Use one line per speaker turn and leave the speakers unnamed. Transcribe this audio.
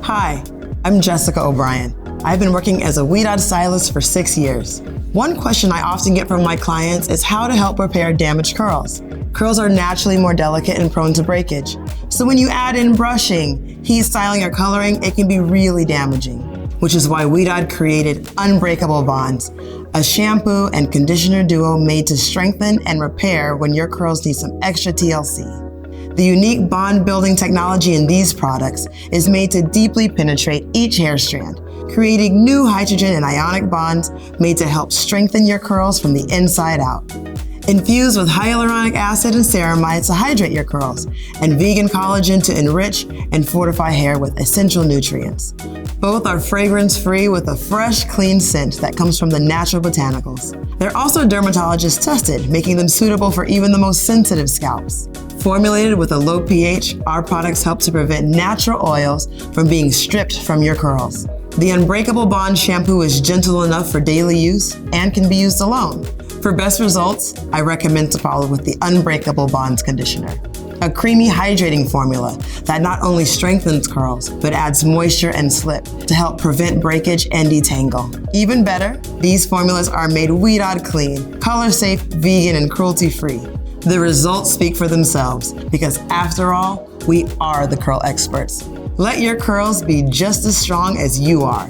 Hi, I'm Jessica O'Brien. I've been working as a weed-out stylist for 6 years. One question I often get from my clients is how to help repair damaged curls. Curls are naturally more delicate and prone to breakage. So when you add in brushing, heat styling, or coloring, it can be really damaging. Which is why Weed-Out created Unbreakable Bonds, a shampoo and conditioner duo made to strengthen and repair when your curls need some extra TLC. The unique bond-building technology in these products is made to deeply penetrate each hair strand, creating new hydrogen and ionic bonds made to help strengthen your curls from the inside out. Infused with hyaluronic acid and ceramides to hydrate your curls, and vegan collagen to enrich and fortify hair with essential nutrients. Both are fragrance-free with a fresh, clean scent that comes from the natural botanicals. They're also dermatologist tested, making them suitable for even the most sensitive scalps. Formulated with a low pH, our products help to prevent natural oils from being stripped from your curls. The Unbreakable Bond shampoo is gentle enough for daily use and can be used alone. For best results, I recommend to follow with the Unbreakable Bonds conditioner, a creamy hydrating formula that not only strengthens curls, but adds moisture and slip to help prevent breakage and detangle. Even better, these formulas are made weed-out clean, color-safe, vegan, and cruelty-free. The results speak for themselves because after all, we are the curl experts. Let your curls be just as strong as you are.